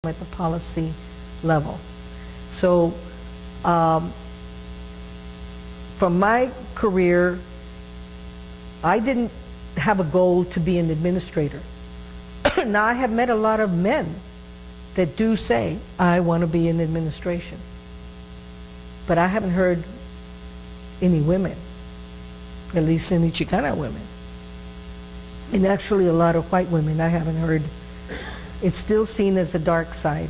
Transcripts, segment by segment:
at the policy level. So from my career, I didn't have a goal to be an administrator. Now I have met a lot of men that do say, I want to be in administration. But I haven't heard any women, at least any Chicana women. And actually a lot of white women I haven't heard. It's still seen as a dark side.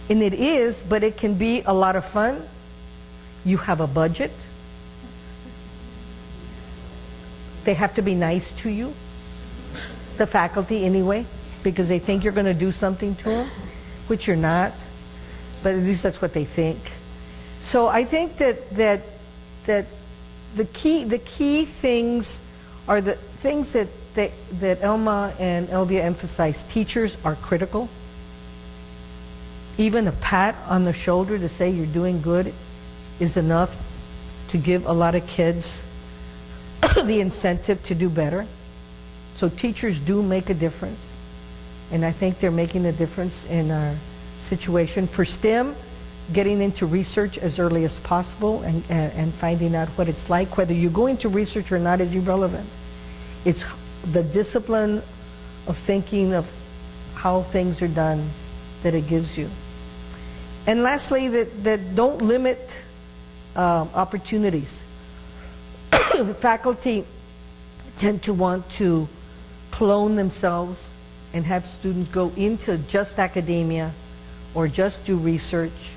And it is, but it can be a lot of fun. You have a budget. They have to be nice to you, the faculty anyway, because they think you're going to do something to them, which you're not, but at least that's what they think. So I think that the key things are the things that Elma and Elvia emphasized. Teachers are critical. Even a pat on the shoulder to say you're doing good is enough to give a lot of kids the incentive to do better. So teachers do make a difference. And I think they're making a difference in our situation. For STEM, getting into research as early as possible and finding out what it's like. Whether you go into research or not is irrelevant. It's the discipline of thinking of how things are done that it gives you. And lastly, that don't limit opportunities. Faculty tend to want to clone themselves and have students go into just academia or just do research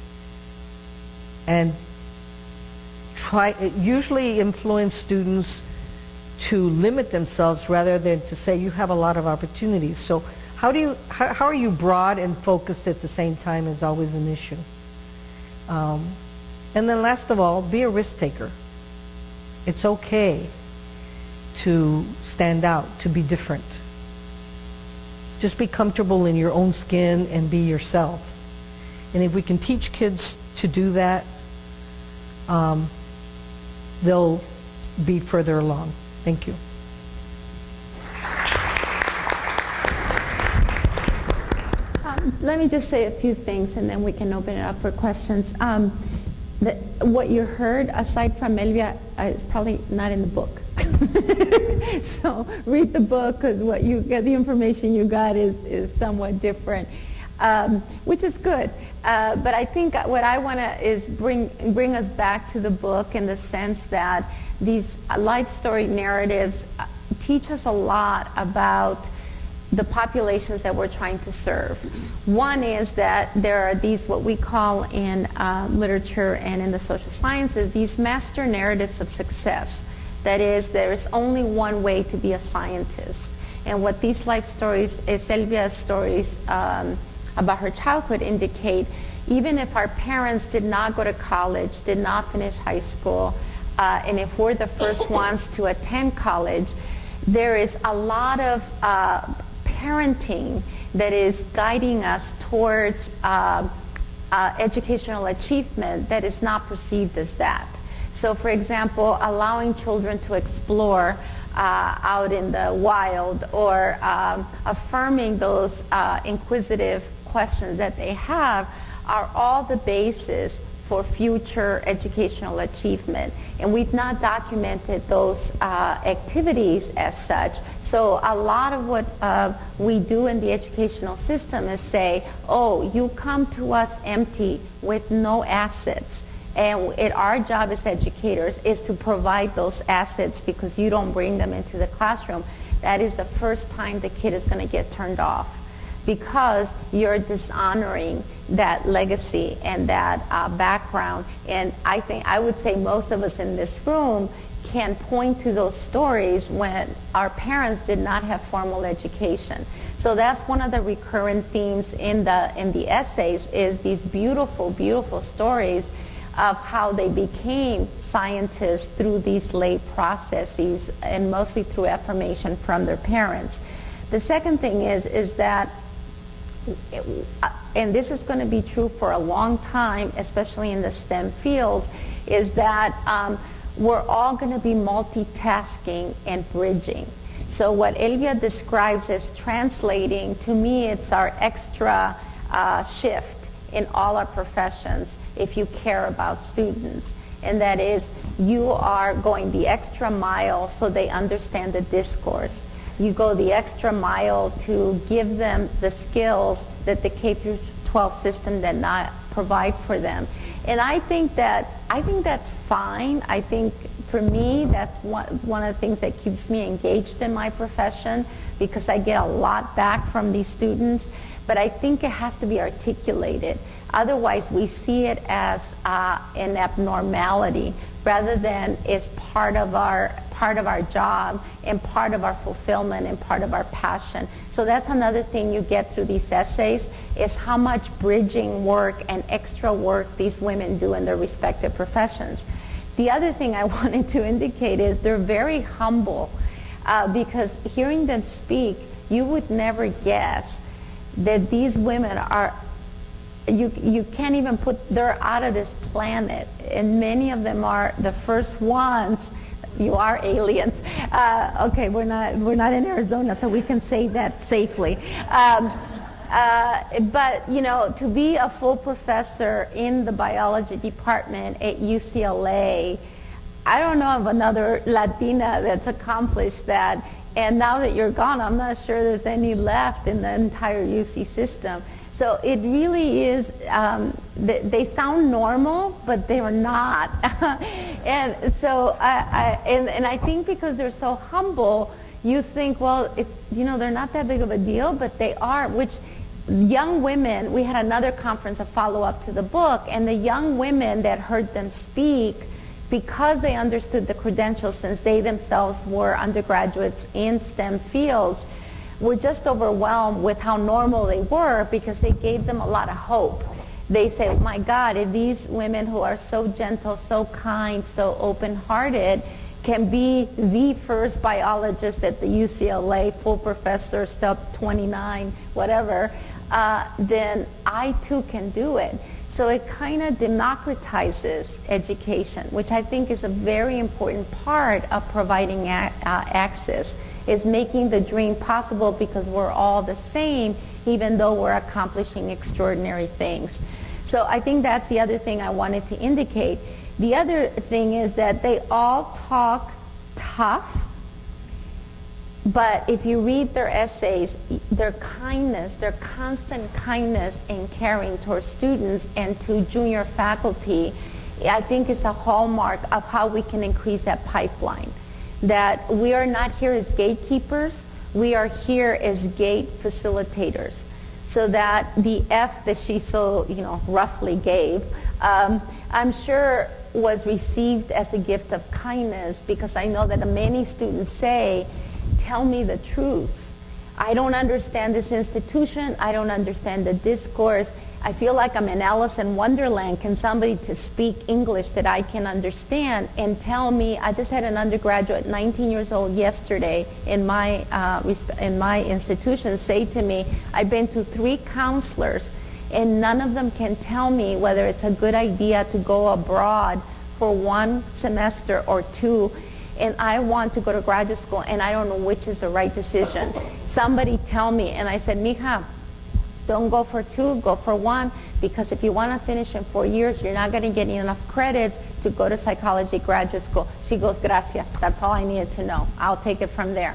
and usually influence students to limit themselves rather than to say you have a lot of opportunities. So how are you broad and focused at the same time is always an issue. And then last of all, be a risk taker. It's okay to stand out, to be different. Just be comfortable in your own skin and be yourself. And if we can teach kids to do that, they'll be further along. Thank you. Let me just say a few things and then we can open it up for questions. What you heard, aside from Elvia, is probably not in the book. So read the book, because what you get, the information you got is somewhat different, which is good. But I think what I want to is bring us back to the book in the sense that these life story narratives teach us a lot about the populations that we're trying to serve. One is that there are these, what we call in literature and in the social sciences, these master narratives of success. That is, there is only one way to be a scientist. And what these life stories, Elvia's stories about her childhood indicate, even if our parents did not go to college, did not finish high school, and if we're the first ones to attend college, there is a lot of parenting that is guiding us towards educational achievement that is not perceived as that. So for example, allowing children to explore out in the wild, or affirming those inquisitive questions that they have, are all the basis for future educational achievement. And we've not documented those activities as such. So a lot of what we do in the educational system is say, oh, you come to us empty with no assets. And our job as educators is to provide those assets, because you don't bring them into the classroom. That is the first time the kid is going to get turned off, because you're dishonoring that legacy and that background. And I would say most of us in this room can point to those stories when our parents did not have formal education. So that's one of the recurrent themes in the essays, is these beautiful, beautiful stories of how they became scientists through these late processes, and mostly through affirmation from their parents. The second thing is that, and this is going to be true for a long time, especially in the STEM fields, is that we're all going to be multitasking and bridging. So what Elvia describes as translating, to me it's our extra shift in all our professions if you care about students. And that is, you are going the extra mile so they understand the discourse. You go the extra mile to give them the skills that the K through 12 system did not provide for them. And I think that's fine. I think for me, that's one of the things that keeps me engaged in my profession, because I get a lot back from these students. But I think it has to be articulated. Otherwise, we see it as an abnormality rather than as part of our job and part of our fulfillment and part of our passion. So that's another thing you get through these essays, is how much bridging work and extra work these women do in their respective professions. The other thing I wanted to indicate is they're very humble, because hearing them speak, you would never guess that these women are, you can't even put, they're out of this planet, and many of them are the first ones. You are aliens. Okay, we're not in Arizona, so we can say that safely. But you know, to be a full professor in the biology department at UCLA, I don't know of another Latina that's accomplished that. And now that you're gone, I'm not sure there's any left in the entire UC system. So it really is, they sound normal, but they are not. And so, and I think because they're so humble, you think, well, they're not that big of a deal, but they are, which young women, we had another conference, a follow-up to the book, and the young women that heard them speak, because they understood the credentials, since they themselves were undergraduates in STEM fields, were just overwhelmed with how normal they were, because they gave them a lot of hope. They say, oh my God, if these women who are so gentle, so kind, so open-hearted can be the first biologist at the UCLA, full professor, step 29, whatever, then I too can do it. So it kind of democratizes education, which I think is a very important part of providing access, is making the dream possible, because we're all the same, even though we're accomplishing extraordinary things. So I think that's the other thing I wanted to indicate. The other thing is that they all talk tough, but if you read their essays, their kindness, their constant kindness and caring towards students and to junior faculty, I think is a hallmark of how we can increase that pipeline. That we are not here as gatekeepers, we are here as gate facilitators. So that the F that she so roughly gave, I'm sure was received as a gift of kindness, because I know that many students say, tell me the truth. I don't understand this institution, I don't understand the discourse. I feel like I'm in Alice in Wonderland. Can somebody to speak English that I can understand and tell me? I just had an undergraduate, 19 years old, yesterday in my institution say to me, I've been to 3 counselors and none of them can tell me whether it's a good idea to go abroad for 1 semester or 2, and I want to go to graduate school and I don't know which is the right decision. Somebody tell me. And I said, mija, don't go for 2, go for 1, because if you want to finish in 4 years, you're not going to get enough credits to go to psychology graduate school. She goes, gracias, that's all I needed to know. I'll take it from there.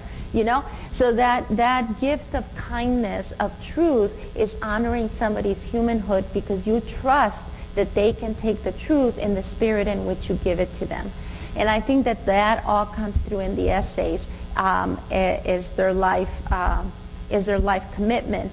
So that gift of kindness, of truth, is honoring somebody's humanhood, because you trust that they can take the truth in the spirit in which you give it to them. And I think that all comes through in the essays, is their life commitment.